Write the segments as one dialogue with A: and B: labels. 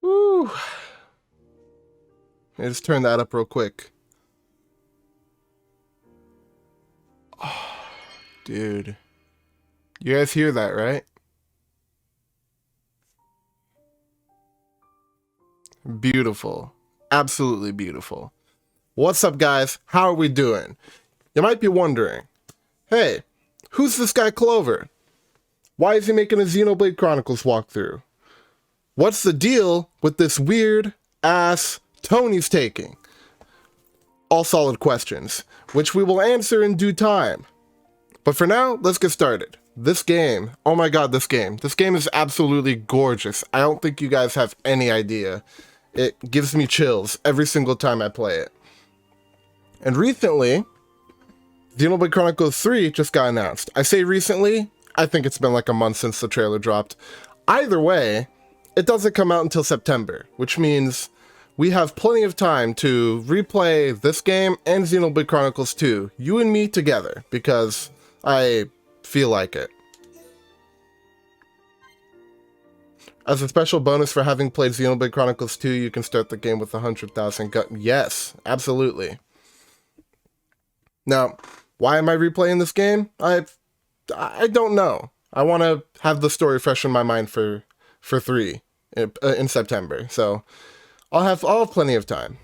A: Woo. Let me just turn that up real quick. Oh, dude. You guys hear that, right? Beautiful. Absolutely beautiful. What's up, guys? How are we doing? You might be wondering, hey, who's this guy Clover? Why is he making a Xenoblade Chronicles walkthrough? What's the deal with this weird ass tone he's taking? All solid questions, which we will answer in due time. But for now, let's get started. This game, oh my god, this game is absolutely gorgeous. I don't think you guys have any idea. It gives me chills every single time I play it. And recently, Xenoblade Chronicles 3 just got announced. I say recently, I think it's been like a month since the trailer dropped. Either way, it doesn't come out until September, which means we have plenty of time to replay this game and Xenoblade Chronicles 2, you and me together, because I feel like it. As a special bonus for having played Xenoblade Chronicles 2, you can start the game with 100,000 gut. Yes, absolutely. Now, why am I replaying this game? I don't know. I want to have the story fresh in my mind for 3 in September, so I'll have plenty of time.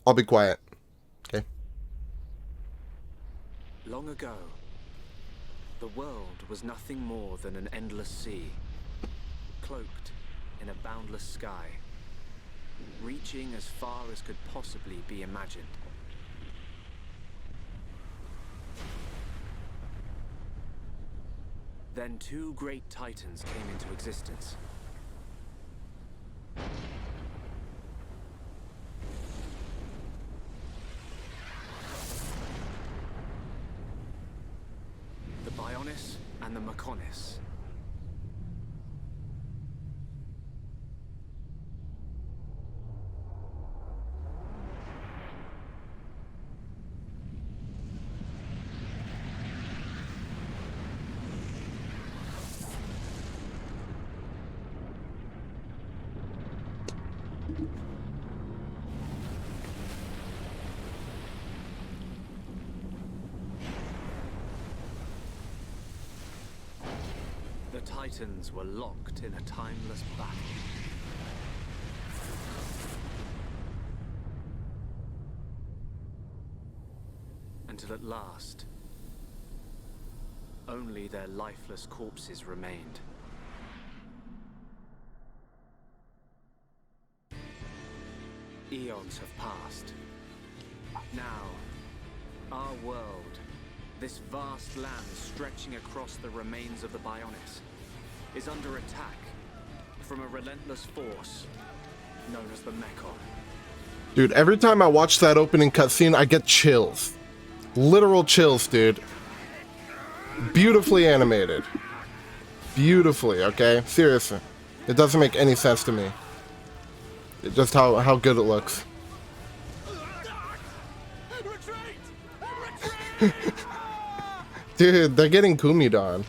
A: I'll be quiet. Okay.
B: Long ago, the world was nothing more than an endless sea, cloaked in a boundless sky, reaching as far as could possibly be imagined. Then two great titans came into existence. The Bionis and the Mechonis. The Titans were locked in a timeless battle. Until at last, only their lifeless corpses remained. Eons have passed. Now, our world, this vast land stretching across the remains of the Bionis, is under attack from a relentless force known as the Mechon.
A: Dude, every time I watch that opening cutscene, I get chills. Literal chills, dude. Beautifully animated. Beautifully, okay? Seriously. It doesn't make any sense to me. Just how good it looks. Dude, they're getting Kumidon.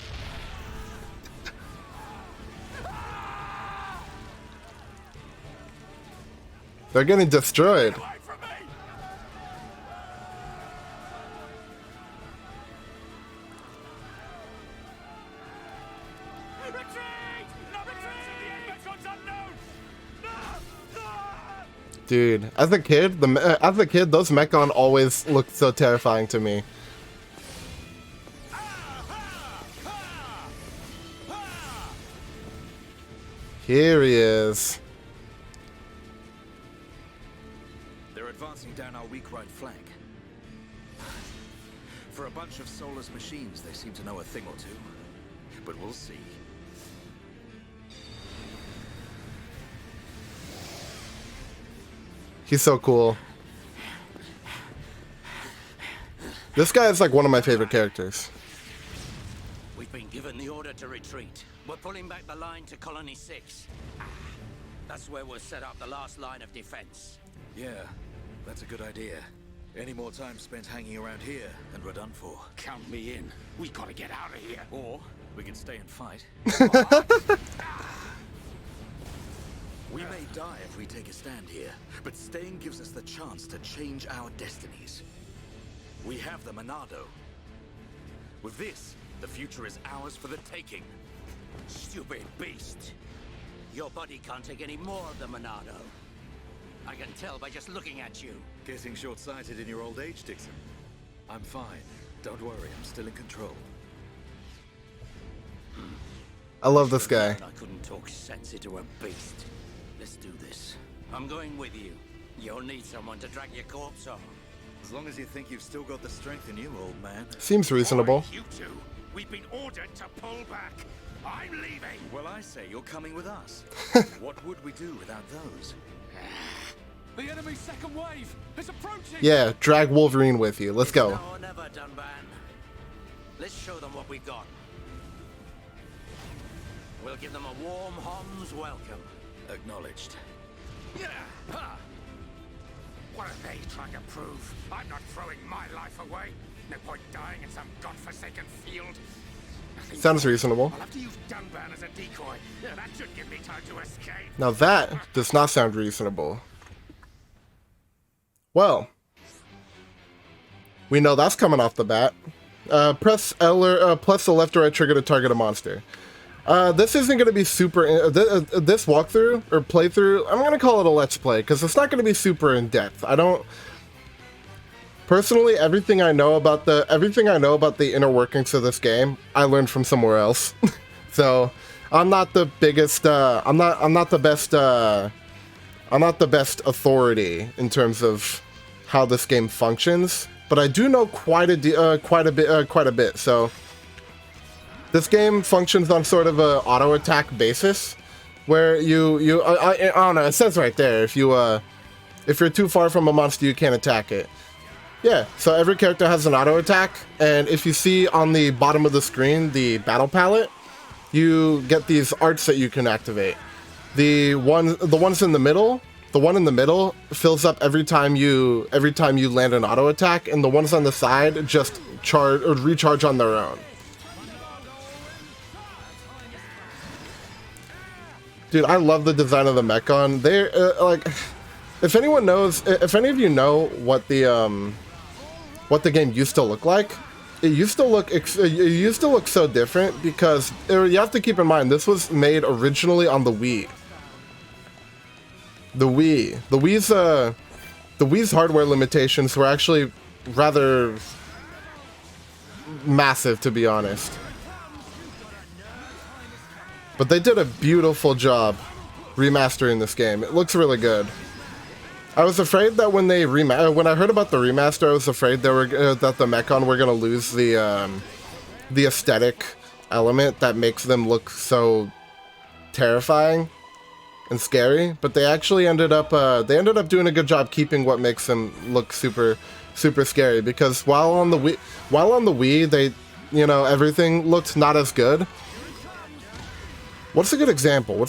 A: They're getting destroyed. Dude, as a kid, those Mechon always looked so terrifying to me. Here he is.
C: They're advancing down our weak right flank. For a bunch of soulless machines, they seem to know a thing or two. But we'll see.
A: He's so cool. This guy is like one of my favorite characters.
D: We've been given the order to retreat. We're pulling back the line to Colony 6. That's where we'll set up the last line of defense.
C: Yeah, that's a good idea. Any more time spent hanging around here, and we're done for.
D: Count me in. We gotta get out of here.
C: Or we can stay and fight. We may die if we take a stand here, but staying gives us the chance to change our destinies. We have the Monado. With this, the future is ours for the taking.
D: Stupid beast. Your body can't take any more of the Monado. I can tell by just looking at you.
C: Getting short-sighted in your old age, Dixon. I'm fine. Don't worry, I'm still in control.
A: I love this guy.
D: I couldn't talk sense into a beast. Let's do this. I'm going with you. You'll need someone to drag your corpse on.
C: As long as you think you've still got the strength in you, old man.
A: Seems reasonable.
E: You two, we've been ordered to pull back. I'm leaving.
C: Well, I say you're coming with us. What would we do without those?
E: The enemy's second wave is approaching.
A: Yeah, drag Wolverine with you. Let's go.
D: Now or never, Dunban. Let's show them what we've got. We'll give them a warm Hom's welcome.
C: Acknowledged.
E: Yeah. Ha. What are they trying to prove? I'm not throwing my life away. No point dying in some godforsaken field. Nothing
A: Sounds
E: more.
A: reasonable.
E: I'll have to use Dunban as a decoy. Yeah, that should give me time to escape.
A: Now that does not sound reasonable. Well, we know that's coming off the bat. Press L or plus the left or right trigger to target a monster. This isn't going to be super... this walkthrough or playthrough, I'm going to call it a let's play, because it's not going to be super in-depth. I don't... Personally, everything I know about the inner workings of this game, I learned from somewhere else. So, I'm not the biggest... I'm not the best authority in terms of how this game functions, but I do know quite a bit. So this game functions on sort of a auto attack basis, where I don't know. It says right there if you're too far from a monster, you can't attack it. Yeah. So every character has an auto attack, and if you see on the bottom of the screen the battle palette, you get these arts that you can activate. The ones in the middle. The one in the middle fills up every time you land an auto attack, and the ones on the side just recharge on their own. Dude, I love the design of the Mechon. They're like, if any of you know what the game used to look like, it used to look so different because you have to keep in mind this was made originally on the Wii. The Wii's hardware limitations were actually rather massive, to be honest. But they did a beautiful job remastering this game. It looks really good. I was afraid that when I heard about the remaster, I was afraid that the Mechon were gonna lose the aesthetic element that makes them look so terrifying and scary, but they actually ended up doing a good job keeping what makes them look super scary, because while on the Wii they, everything looked not as good. What's a good example?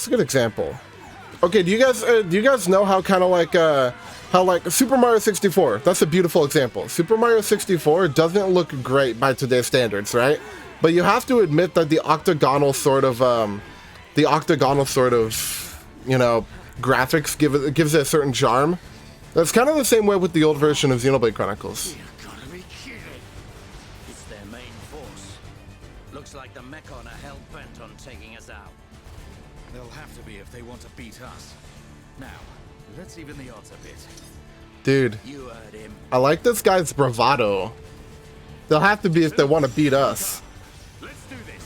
A: Okay, do you guys know how kind of like Super Mario 64? That's a beautiful example. Super Mario 64 doesn't look great by today's standards, right? But you have to admit that the octagonal sort of graphics gives it a certain charm. That's kind of the same way with the old version of Xenoblade Chronicles.
D: You've got to be kidding. It's their main force. Looks like the Mechon are hell-bent on taking us out.
C: They'll have to be if they want to beat us. Now, let's even the odds a bit.
A: Dude,
D: You heard him.
A: I like this guy's bravado. They'll have to be if they want to beat us.
E: Let's do this.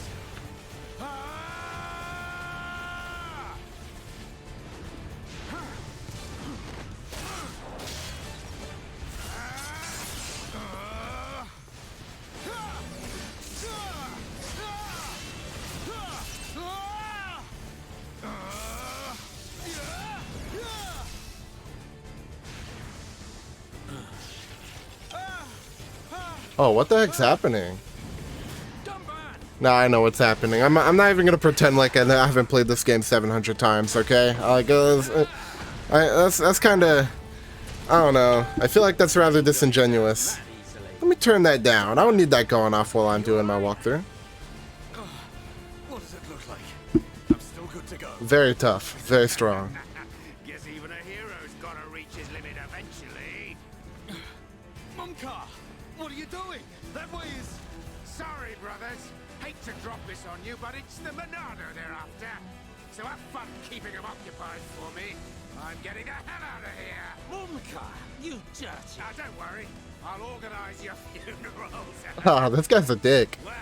A: Oh, what the heck's happening? Nah, I know what's happening. I'm not even gonna pretend like I haven't played this game 700 times. Okay, like that's kind of, I don't know. I feel like that's rather disingenuous. Let me turn that down. I don't need that going off while I'm doing my walkthrough.
C: What does it look like? I'm still good to go.
A: Very tough, very strong.
E: you doing? That way is... Sorry, brothers. Hate to drop this on you, but it's the Monado they're after. So have fun keeping them occupied for me. I'm getting the hell out of here.
D: Mumka, you dirty.
E: Now, don't worry. I'll organize your funerals.
A: Ah, this guy's a dick.
E: Well,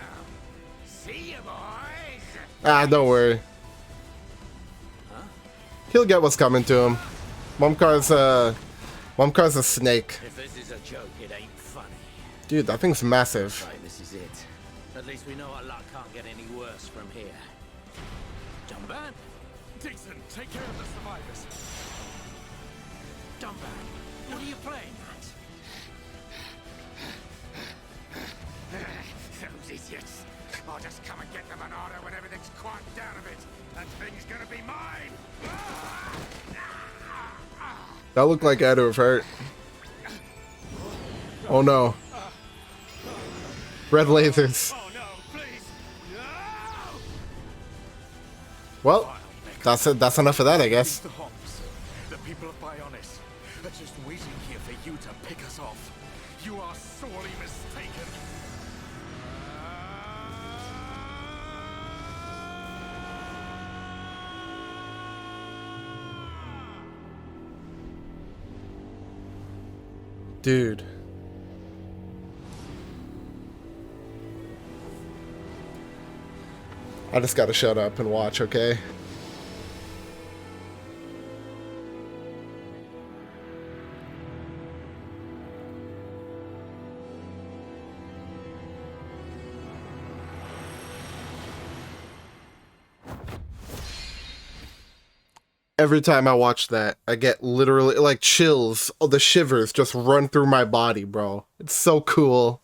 E: see you, boys.
A: Ah, don't worry. He'll get what's coming to him. Mumkar's a snake.
D: If this is a joke, it ain't funny.
A: Dude, that thing's massive.
D: Right, this is it. At least we know our luck can't get any worse from here. Dumban?
E: Dixon, take care of the survivors.
D: Dumban, what are you playing at?
E: Those idiots. I'll just come and get the Monado when everything's quieted down a bit. That thing's gonna be mine.
A: That looked like I had to have hurt. Oh no. Red lasers.
E: Oh no, please. No!
A: Well, that's it. That's enough of that, I guess.
C: The Hops, the people of Bionis, are just waiting here for you to pick us off. You are sorely mistaken.
A: Dude. I just gotta shut up and watch, okay? Every time I watch that, I get literally like chills. Oh, the shivers just run through my body, bro. It's so cool.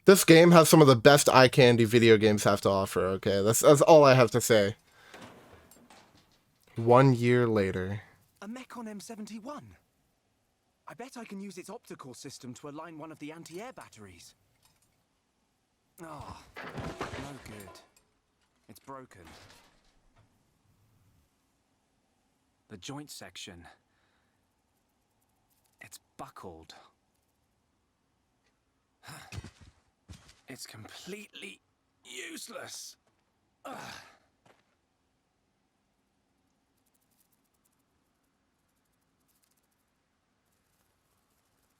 A: This game has some of the best eye candy video games have to offer, okay? That's all I have to say. 1 year later.
F: A Mechon M71. I bet I can use its optical system to align one of the anti-air batteries. Oh, no good. It's broken. The joint section. It's buckled. It's completely useless. Ugh.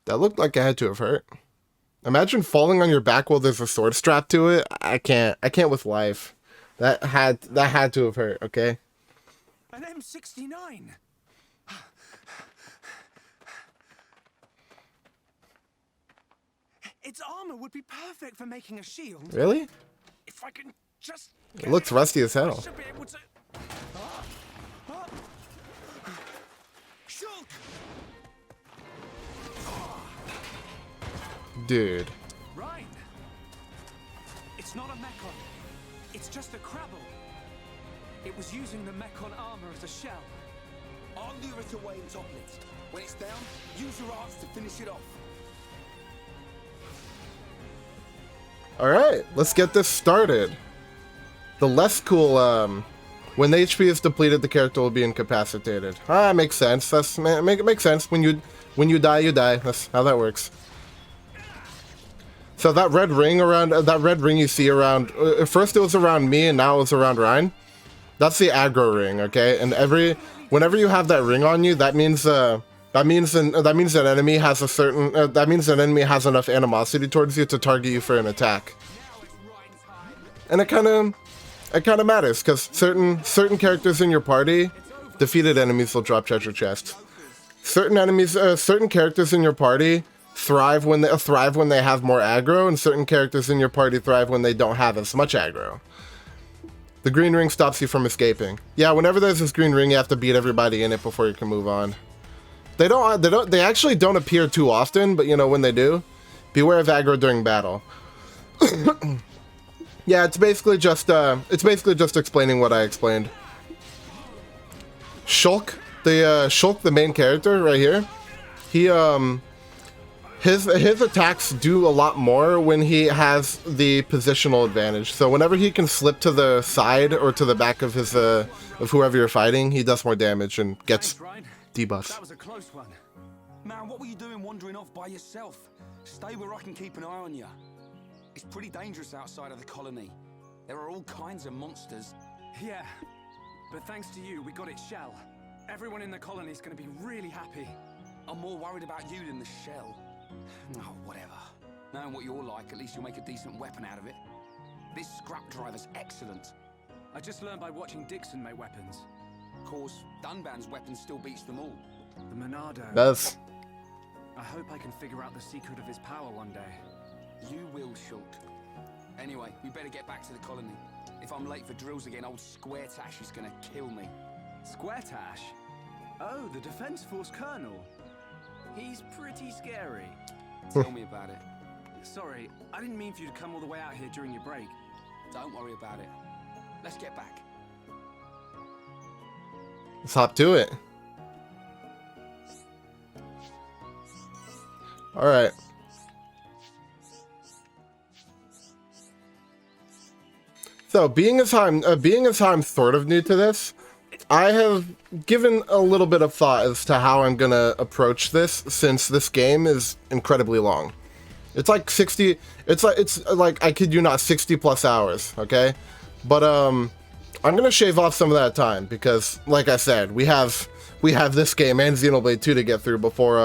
A: That looked like I had to have hurt. Imagine falling on your back while there's a sword strapped to it. I can't with life. That had to have hurt, okay?
F: An M69. Its armor would be perfect for making a shield.
A: Really?
F: If I can just
A: It looks rusty as
F: I
A: hell.
F: should be able to. Shulk!
A: Dude.
F: Right. It's not a Mechon. It's just a Crabble. It was using the Mechon armor as a shell.
G: I'll lure it away and topple it. When it's down, use your arts to finish it off.
A: Alright, let's get this started. The less cool, when the HP is depleted, the character will be incapacitated. Ah, makes sense. It makes sense. When you die, you die. That's how that works. So that red ring you see around, first it was around me and now it's around Ryan. That's the aggro ring, okay? And whenever you have that ring on you, that means an enemy has a certain, that means an enemy has enough animosity towards you to target you for an attack. And it kind of matters because certain characters in your party, defeated enemies will drop treasure chests. Certain characters in your party thrive when they have more aggro, and certain characters in your party thrive when they don't have as much aggro. The green ring stops you from escaping. Yeah, whenever there's this green ring, you have to beat everybody in it before you can move on. They actually don't appear too often, but you know when they do, beware of aggro during battle. Yeah, it's basically just explaining what I explained. Shulk, the main character right here, he his attacks do a lot more when he has the positional advantage. So whenever he can slip to the side or to the back of his of whoever you're fighting, he does more damage and gets
F: Thanks, Ryan.
A: debuffs.
F: That was a close one.
G: Man, what were you doing wandering off by yourself? Stay where I can keep an eye on you. It's pretty dangerous outside of the colony. There are all kinds of monsters.
F: Yeah, but thanks to you, we got its shell. Everyone in the colony's gonna be really happy.
G: I'm more worried about you than the shell. Oh, whatever. Knowing what you're like, at least you'll make a decent weapon out of it. This scrap driver's excellent.
F: I just learned by watching Dixon make weapons.
G: Of course, Dunban's weapon still beats them all.
F: The Monado.
A: Does.
F: I hope I can figure out the secret of his power one day.
G: You will, Shulk. Anyway, we better get back to the colony. If I'm late for drills again, old Square Tash is gonna kill me.
F: Squaretash? Oh, the Defense Force Colonel. He's pretty scary.
G: Tell me about it.
F: Sorry, I didn't mean for you to come all the way out here during your break.
G: Don't worry about it. Let's get back.
A: Let's hop to it. All right. So, being as I'm sort of new to this, I have given a little bit of thought as to how I'm gonna approach this, since this game is incredibly long. It's like 60. It's like I kid you not, 60 plus hours. Okay, but I'm gonna shave off some of that time because, like I said, we have this game and Xenoblade 2 to get through before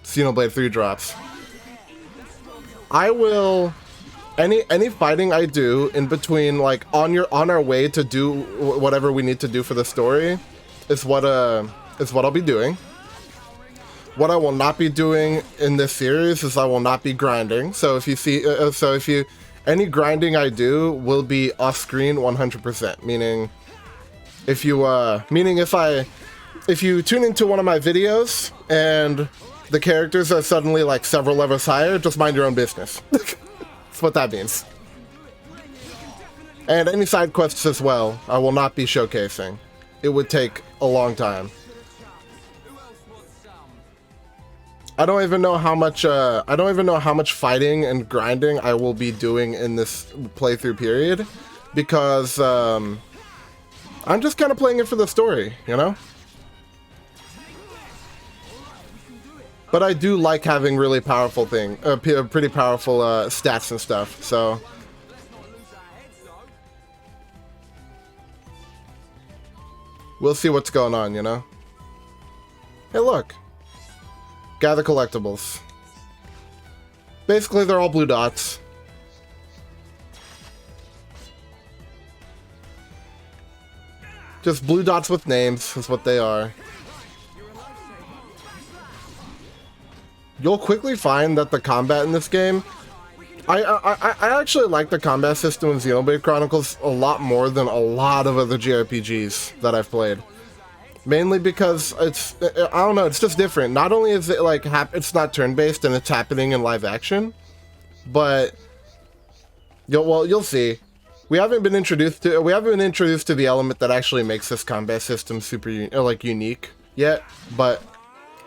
A: Xenoblade 3 drops. I will. Any fighting I do in between, like on our way to do whatever we need to do for the story, is what I'll be doing. What I will not be doing in this series is I will not be grinding. So if you see, any grinding I do will be off screen 100%. Meaning, if you tune into one of my videos and the characters are suddenly like several levels higher, just mind your own business. That's what that means. And any side quests as well, I will not be showcasing. It would take a long time. I don't even know how much fighting and grinding I will be doing in this playthrough period, because I'm just kind of playing it for the story, you know? But I do like having really powerful pretty powerful stats and stuff, so. We'll see what's going on, you know? Hey, look. Gather collectibles. Basically, they're all blue dots. Just blue dots with names is what they are. You'll quickly find that the combat in this game, I actually like the combat system in Xenoblade Chronicles a lot more than a lot of other JRPGs that I've played. Mainly because it's, I don't know, it's just different. Not only is it like, it's not turn-based and it's happening in live action, but, you'll see. We haven't been introduced to the element that actually makes this combat system super, unique yet, but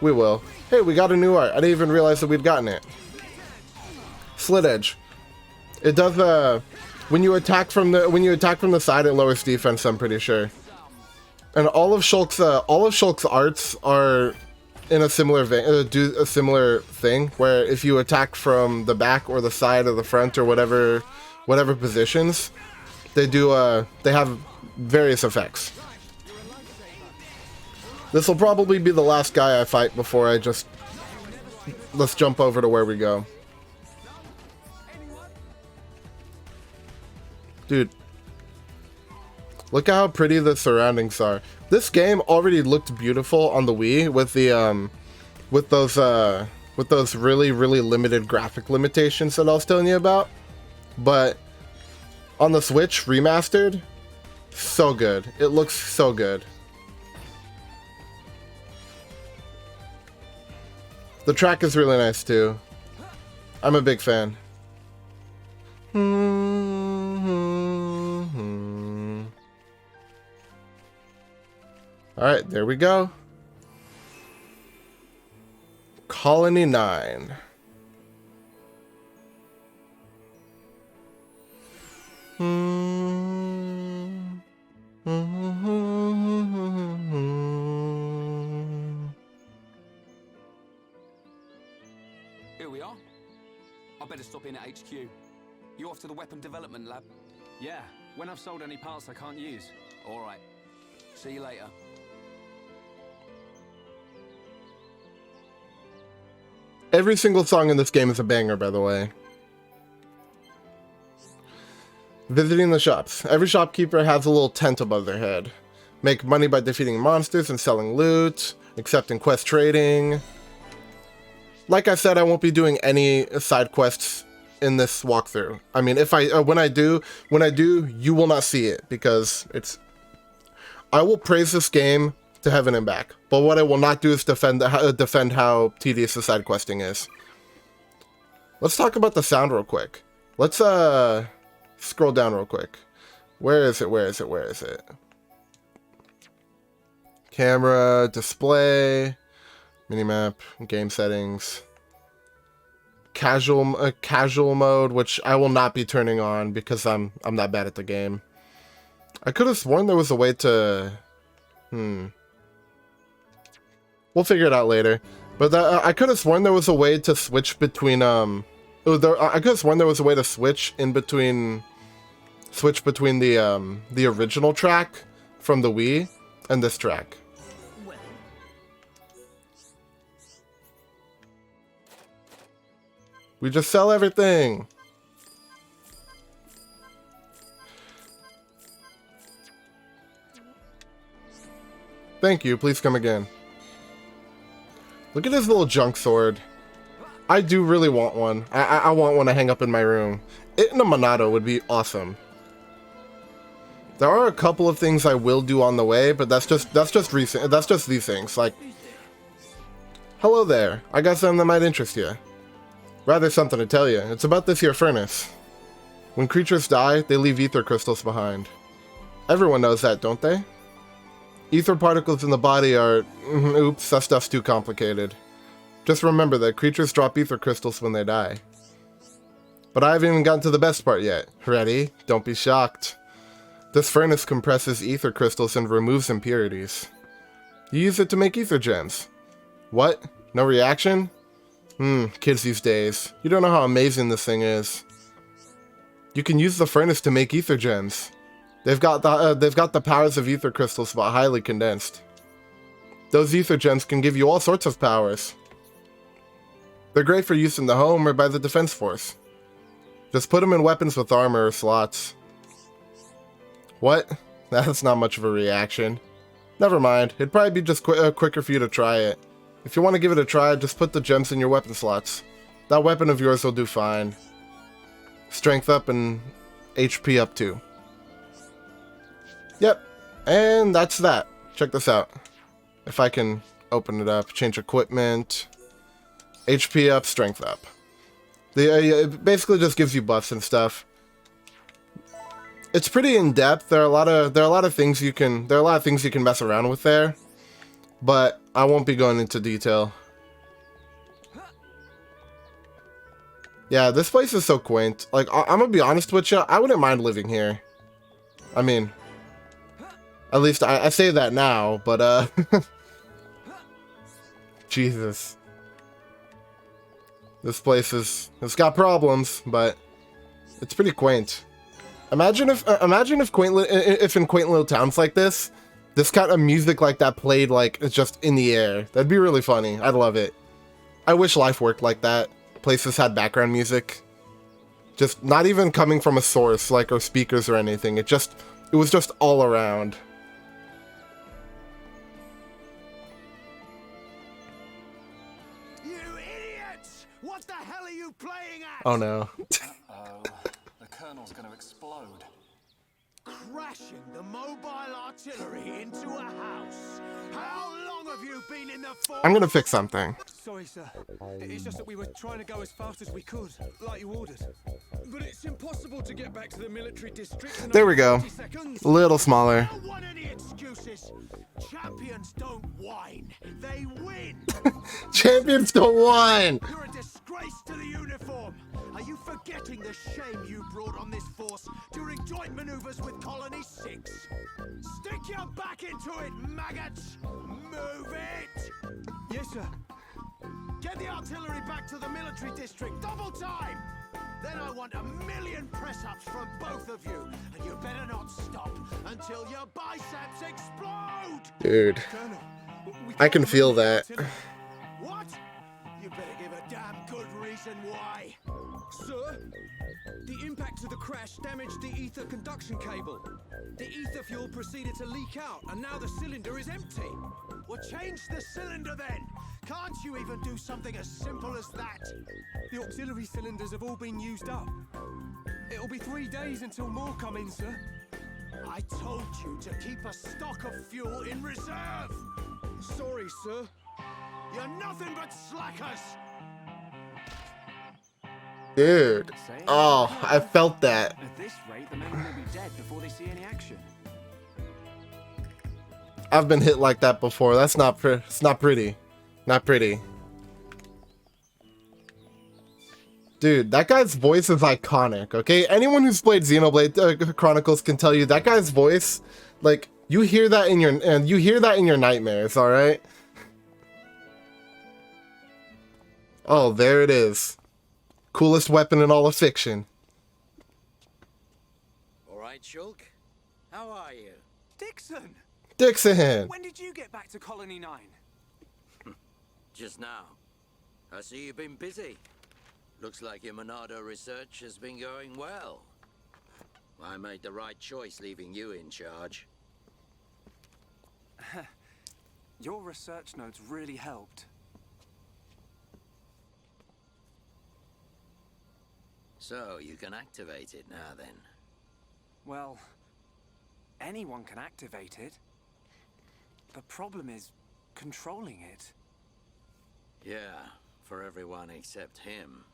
A: we will. Hey, we got a new art. I didn't even realize that we'd gotten it. Slit Edge. It does when you attack from the side, it lowers defense, I'm pretty sure. And all of Shulk's arts are in a similar vein, do a similar thing, where if you attack from the back or the side or the front or whatever positions, they have various effects. This will probably be the last guy I fight before let's jump over to where we go. Dude, look at how pretty the surroundings are. This game already looked beautiful on the Wii with those really limited graphic limitations that I was telling you about. But on the Switch remastered, so good. It looks so good. The track is really nice too. I'm a big fan. Alright, there we go. Colony 9.
G: I better stop in at HQ. You off to the weapon development lab?
F: Yeah, when I've sold any parts I can't use.
G: All right. See you later.
A: Every single song in this game is a banger, by the way. Visiting the shops. Every shopkeeper has a little tent above their head. Make money by defeating monsters and selling loot, accepting quest trading. Like I said, I won't be doing any side quests in this walkthrough. I mean, if I when I do, you will not see it because it's. I will praise this game to heaven and back, but what I will not do is defend how tedious the side questing is. Let's talk about the sound real quick. Let's scroll down real quick. Where is it? Where is it? Where is it? Camera, display, minimap, game settings, casual mode, which I will not be turning on because I'm not bad at the game. I could have sworn there was a way to, we'll figure it out later. But I could have sworn there was a way to switch between I could have sworn there was a way to switch between the original track from the Wii and this track. We just sell everything. Thank you, please come again. Look at his little junk sword. I do really want one. I want one to hang up in my room. It in a Monado would be awesome. There are a couple of things I will do on the way, but that's just recent. That's just these things. Like, hello there. I got something that might interest you. Rather something to tell you. It's about this here furnace. When creatures die, they leave ether crystals behind. Everyone knows that, don't they? Ether particles in the body are... oops, that stuff's too complicated. Just remember that creatures drop ether crystals when they die. But I haven't even gotten to the best part yet. Ready? Don't be shocked. This furnace compresses ether crystals and removes impurities. You use it to make ether gems. What? No reaction? Kids these days. You don't know how amazing this thing is. You can use the furnace to make ether gems. They've got the powers of ether crystals, but highly condensed. Those ether gems can give you all sorts of powers. They're great for use in the home or by the defense force. Just put them in weapons with armor or slots. What? That's not much of a reaction. Never mind, it'd probably be just quicker for you to try it. If you want to give it a try, just put the gems in your weapon slots. That weapon of yours will do fine. Strength up and HP up too. Yep, and that's that. Check this out. If I can open it up, change equipment, HP up, strength up. It basically just gives you buffs and stuff. It's pretty in depth. There are a lot of things you can mess around with there, but I won't be going into detail. Yeah, this place is so quaint. Like, I'm gonna be honest with you, I wouldn't mind living here. I mean, at least I say that now, but Jesus. This place it's got problems, but it's pretty quaint. Imagine if in quaint little towns like this kind of music like that played like it's just in the air. That'd be really funny. I'd love it. I wish life worked like that. Places had background music. Just not even coming from a source like or speakers or anything. It was just all around.
E: You idiots! What the hell are you playing at?
A: Oh no.
G: Oh, the Colonel's gonna explode.
E: Crashing the mobile artillery into a house. How long have you been in the force?
A: I'm gonna fix something.
F: Sorry, sir. It's just that we were trying to go as fast as we could, like you ordered. But it's impossible to get back to the military district in
A: There we go.
F: 30 seconds.
A: A little smaller.
E: Don't want any excuses. Champions don't whine. They win.
A: Champions don't whine.
E: You're a disgrace to the uniform. Are you forgetting the shame you brought on this force during joint maneuvers with Colony 6? Stick your back into it, maggots! Move it!
F: Yes, sir.
E: Get the artillery back to the military district, double time! Then I want 1,000,000 press-ups from both of you, and you better not stop until your biceps explode!
A: Dude,
E: Colonel, we
A: I can
E: can't
A: feel
E: remove the
A: that.
E: artillery. What? You better give a damn good reason why.
F: Sir, the impact of the crash damaged the ether conduction cable. The ether fuel proceeded to leak out, and now the cylinder is empty.
E: Well, change the cylinder then. Can't you even do something as simple as that?
F: The auxiliary cylinders have all been used up. It'll be 3 days until more come in, sir.
E: I told you to keep a stock of fuel in reserve.
F: Sorry, sir.
E: You're nothing but slackers.
A: Dude. Oh, I felt that.
B: At this rate, the men will be dead before they see any action.
A: I've been hit like that before. That's not it's not pretty. Not pretty. Dude, that guy's voice is iconic, okay? Anyone who's played Xenoblade Chronicles can tell you that guy's voice, like, you hear that in your nightmares, all right? Oh, there it is. Coolest weapon in all of fiction.
D: All right, Shulk. How are you?
F: Dixon!
A: Dixon!
F: When did you get back to Colony 9?
D: Just now. I see you've been busy. Looks like your Monado research has been going well. I made the right choice leaving you in charge.
F: Your research notes really helped.
D: So, you can activate it now then.
F: Well, anyone can activate it. The problem is controlling it.
D: Yeah, for everyone except him.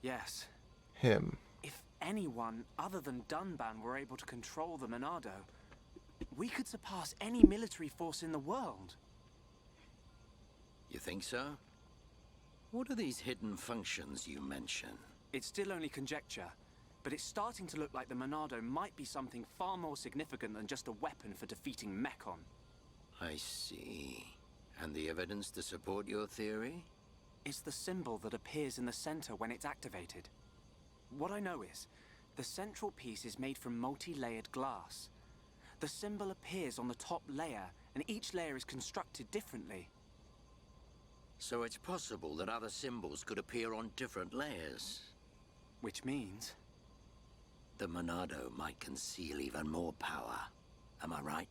F: Yes.
A: Him.
F: If anyone other than Dunban were able to control the Monado, we could surpass any military force in the world.
D: You think so? What are these hidden functions you mention?
F: It's still only conjecture, but it's starting to look like the Monado might be something far more significant than just a weapon for defeating Mechon.
D: I see. And the evidence to support your theory?
F: It's the symbol that appears in the center when it's activated. What I know is, the central piece is made from multi-layered glass. The symbol appears on the top layer, and each layer is constructed differently.
D: So it's possible that other symbols could appear on different layers.
F: Which means...
D: the Monado might conceal even more power. Am I right?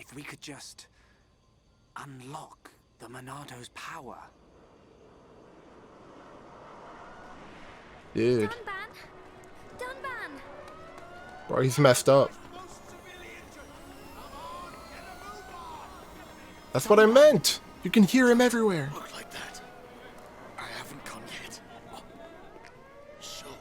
F: if we could just unlock the Monado's power.
A: Dude.
H: Dunban! Dunban!
A: Bro, he's messed up. That's what I meant! You can hear him everywhere.
C: Look like that. I haven't gone yet. Shulk.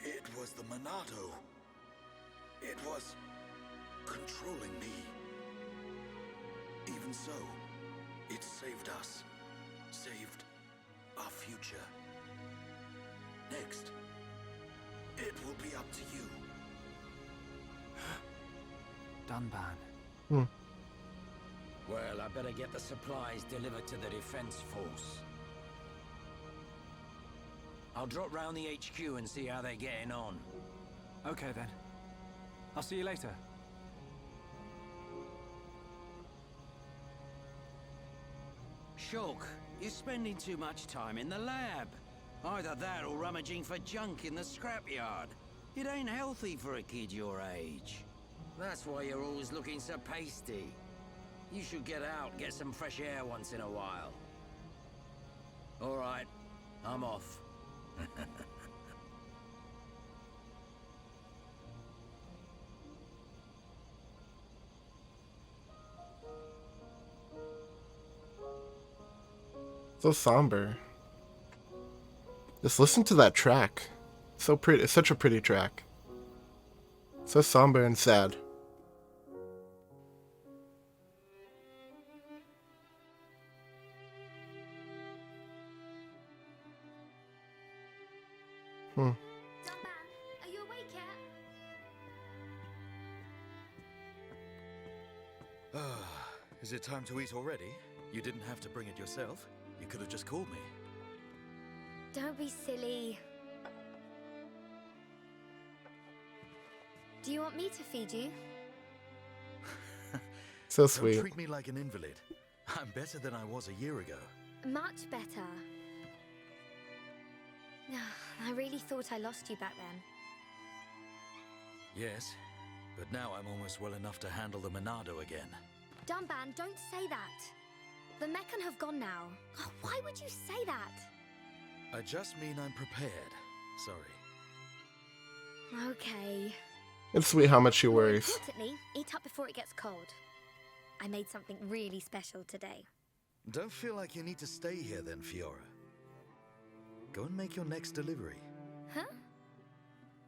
C: It was the Monado. It was controlling me. Even so, it saved us. Saved our future. Next, it will be up to you.
F: Dunban.
D: Well, I better get the supplies delivered to the Defense Force. I'll drop round the HQ and see how they're getting on.
F: Okay then. I'll see you later.
D: Shulk, you're spending too much time in the lab. Either that or rummaging for junk in the scrapyard. It ain't healthy for a kid your age. That's why you're always looking so pasty. You should get out, get some fresh air once in a while. All right, I'm off.
A: So somber. Just listen to that track. So pretty. It's such a pretty track. So somber and sad.
H: Dunban, are you awake yet?
C: Is it time to eat already? You didn't have to bring it yourself. You could have just called me.
H: Don't be silly. Do you want me to feed you?
A: So
C: Don't
A: sweet.
C: treat me like an invalid. I'm better than I was a year ago.
H: Much better. I really thought I lost you back then.
C: Yes, but now I'm almost well enough to handle the Monado again.
H: Dunban, don't say that. The Meccan have gone now. Oh, why would you say that?
C: I just mean I'm prepared. Sorry.
H: Okay.
A: It's sweet how much she
H: More
A: worries.
H: importantly, eat up before it gets cold. I made something really special today.
C: Don't feel like you need to stay here then, Fiora. Go and make your next delivery.
H: Huh?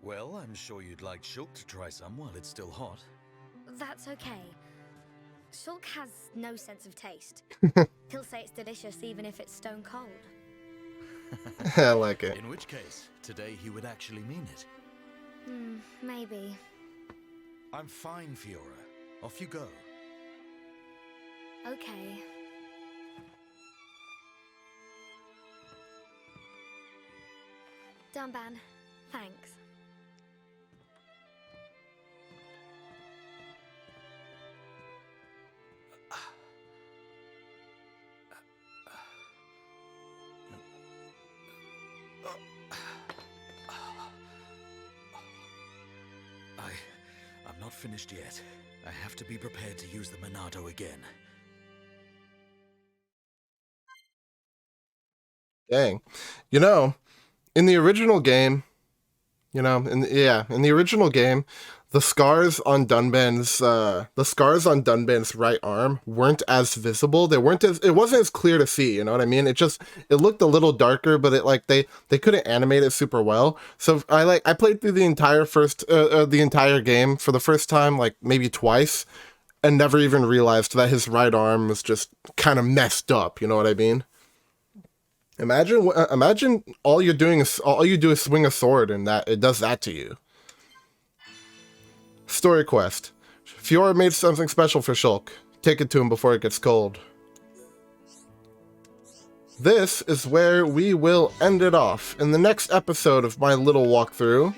C: Well, I'm sure you'd like Shulk to try some while it's still hot.
H: That's okay. Shulk has no sense of taste. He'll say it's delicious even if it's stone cold.
A: I like it.
C: In which case, today he would actually mean it.
H: Maybe.
C: I'm fine, Fiora. Off you go.
H: Okay. Dunban, thanks.
C: I'm not finished yet. I have to be prepared to use the Monado again.
A: Dang. You know, in the original game, in the original game, the scars on Dunban's right arm weren't as visible. It wasn't as clear to see, you know what I mean? It looked a little darker, but they couldn't animate it super well. So I played through the entire game for the first time, like maybe twice, and never even realized that his right arm was just kind of messed up, you know what I mean? Imagine all you do is swing a sword and that it does that to you. Story quest. Fiora made something special for Shulk. Take it to him before it gets cold. This is where we will end it off. In the next episode of my little walkthrough,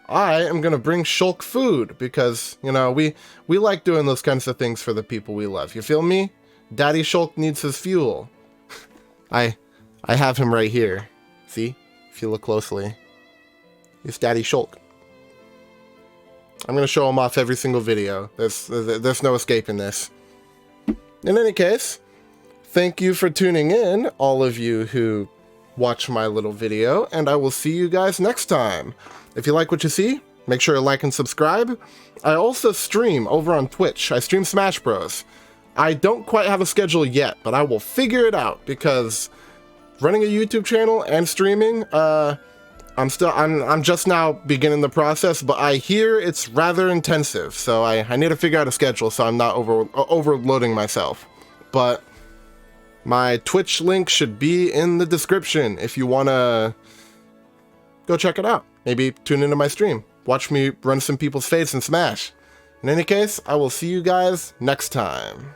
A: I am going to bring Shulk food because, we like doing those kinds of things for the people we love. You feel me? Daddy Shulk needs his fuel. I have him right here. See? If you look closely. It's Daddy Shulk. I'm going to show him off every single video. There's no escaping this. In any case, thank you for tuning in, all of you who watch my little video, and I will see you guys next time. If you like what you see, make sure to like and subscribe. I also stream over on Twitch. I stream Smash Bros. I don't quite have a schedule yet, but I will figure it out because running a YouTube channel and streaming, I'm just now beginning the process, but I hear it's rather intensive, so I need to figure out a schedule so I'm not overloading myself. But my Twitch link should be in the description if you want to go check it out. Maybe tune into my stream. Watch me run some people's face and Smash. In any case, I will see you guys next time.